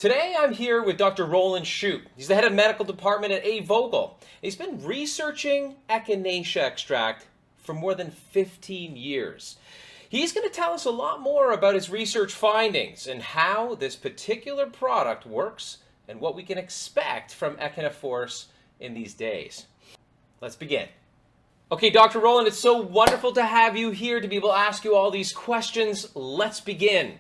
Today I'm here with Dr. Roland. He's the head of medical department at A.vogelsa. He's been researching echinacea extract for more than 15 years. He's going to tell us a lot more about his research findings and how this particular product works and what we can expect from Ekinafours in these days. Let's begin. Okay, Dr. Roland, it's so wonderful to have you here to be able to ask you all these questions. Let's begin.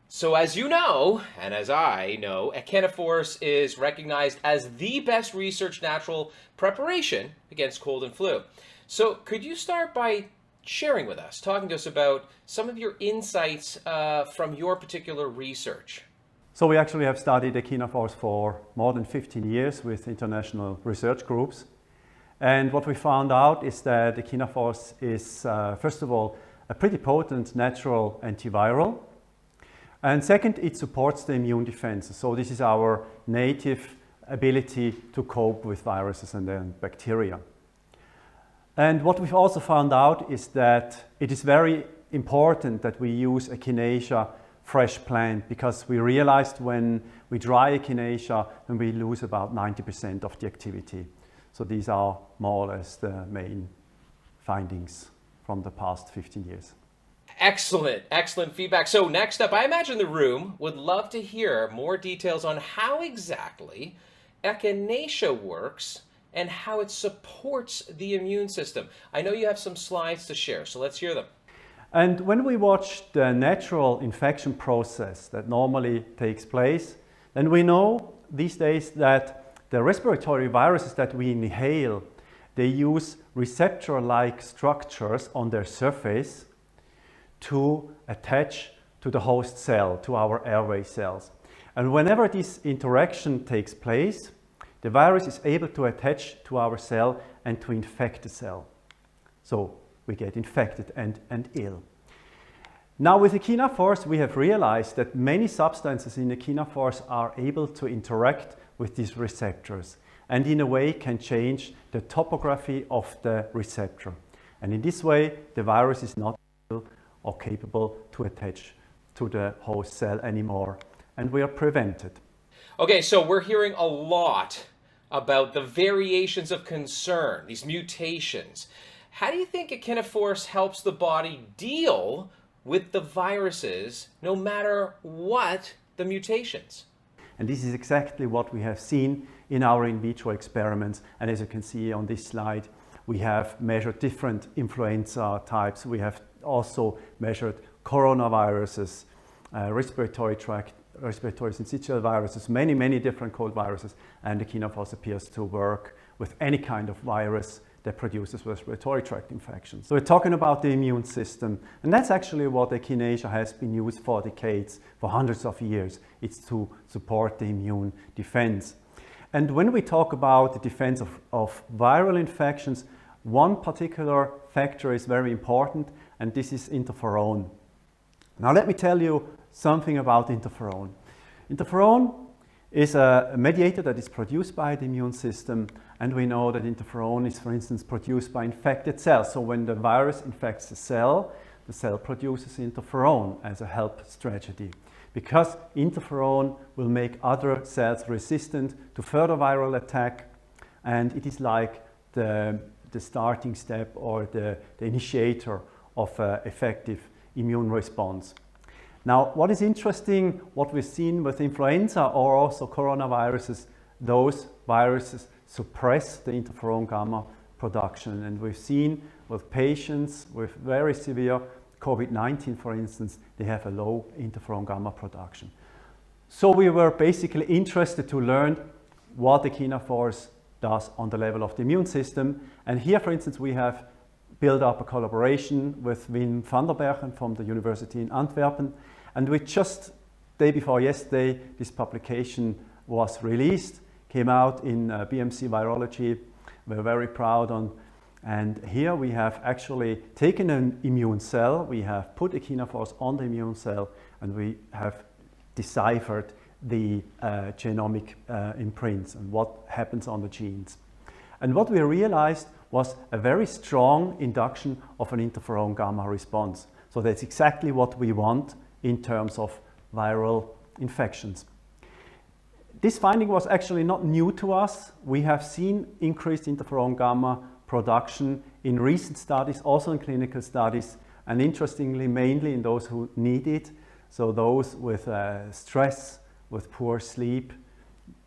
So as you know, and as I know, Ekinafours is recognized as the best research natural preparation against cold and flu. So could you start by sharing with us, talking to us about some of your insights from your particular research? So we actually have studied Ekinafours for more than 15 years with international research groups. And what we found out is that Ekinafours is, first of all, a pretty potent natural antiviral. And second, it supports the immune defense. So this is our native ability to cope with viruses and then bacteria. And what we've also found out is that it is very important that we use echinacea fresh plant, because we realized when we dry echinacea, then we lose about 90% of the activity. So these are more or less the main findings from the past 15 years. Excellent, excellent feedback. So next up, I imagine the room would love to hear more details on how exactly echinacea works and how it supports the immune system. I know you have some slides to share, so let's hear them. And when we watch the natural infection process that normally takes place, then we know these days that the respiratory viruses that we inhale, they use receptor-like structures on their surface to attach to the host cell, to our airway cells. And whenever this interaction takes place, the virus is able to attach to our cell and to infect the cell. So we get infected and ill. Now with Ekinafours, we have realized that many substances in Ekinafours are able to interact with these receptors and in a way can change the topography of the receptor. And in this way, the virus is not able or capable to attach to the host cell anymore, and we are prevented. Okay, so we're hearing a lot about the variations of concern, these mutations. How do you think Ekinafours helps the body deal with the viruses, no matter what the mutations? And this is exactly what we have seen in our in vitro experiments. And as you can see on this slide, we have measured different influenza types. We have also measured coronaviruses, respiratory syncytial viruses, many different cold viruses, and Ekinafours appears to work with any kind of virus that produces respiratory tract infections. So we're talking about the immune system, and that's actually what echinacea has been used for decades, for hundreds of years. It's to support the immune defense. And when we talk about the defense of viral infections, one particular factor is very important, and this is interferon. Now let me tell you something about interferon. Interferon is a mediator that is produced by the immune system, and we know that interferon is, for instance, produced by infected cells. So when the virus infects the cell produces interferon as a help strategy, because interferon will make other cells resistant to further viral attack, and it is like the starting step or the initiator of effective immune response. Now, what is interesting, what we've seen with influenza or also coronaviruses, those viruses suppress the interferon gamma production. And we've seen with patients with very severe COVID-19, for instance, they have a low interferon gamma production. So we were basically interested to learn what Ekinafours does on the level of the immune system. And here, for instance, we have built up a collaboration with Wim van der Bergen from the University in Antwerpen. And we just, day before yesterday, this publication was released, came out in BMC Virology. We're very proud on. And here we have actually taken an immune cell, we have put Ekinafours on the immune cell, and we have deciphered the genomic imprints and what happens on the genes. And what we realized was a very strong induction of an interferon gamma response. So that's exactly what we want in terms of viral infections. This finding was actually not new to us. We have seen increased interferon gamma production in recent studies, also in clinical studies, and interestingly, mainly in those who need it. So those with stress, with poor sleep,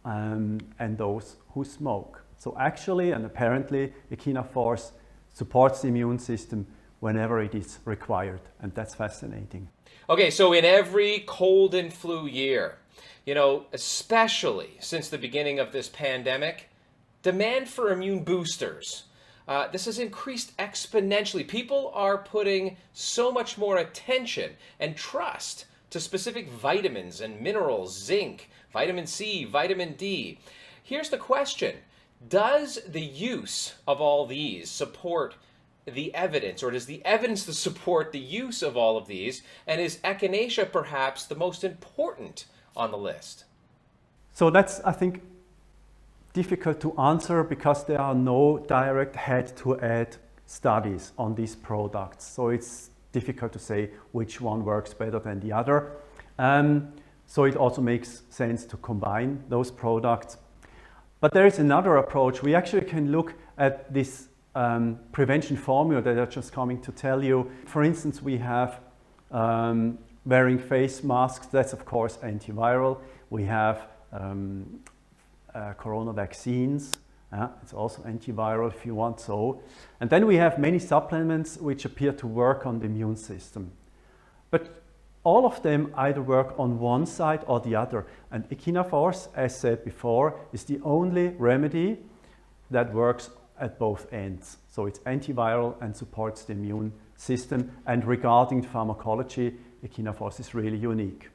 and those who smoke. So actually, and apparently, Ekinafors supports the immune system whenever it is required, and that's fascinating. Okay, so in every cold and flu year, you know, especially since the beginning of this pandemic, demand for immune boosters, this has increased exponentially. People are putting so much more attention and trust to specific vitamins and minerals, zinc, vitamin C, vitamin D. Here's the question. Does the use of all these support the evidence, or does the evidence to support the use of all of these? And is echinacea perhaps the most important on the list? So that's, I think, difficult to answer because there are no direct head-to-head studies on these products. So it's difficult to say which one works better than the other. So it also makes sense to combine those products. But there is another approach. We actually can look at this prevention formula that I'm just coming to tell you. For instance, we have wearing face masks. That's of course antiviral. We have corona vaccines. It's also antiviral if you want so. And then we have many supplements which appear to work on the immune system. But all of them either work on one side or the other. And Ekinafors, as said before, is the only remedy that works at both ends. So it's antiviral and supports the immune system. And regarding pharmacology, Ekinafors is really unique.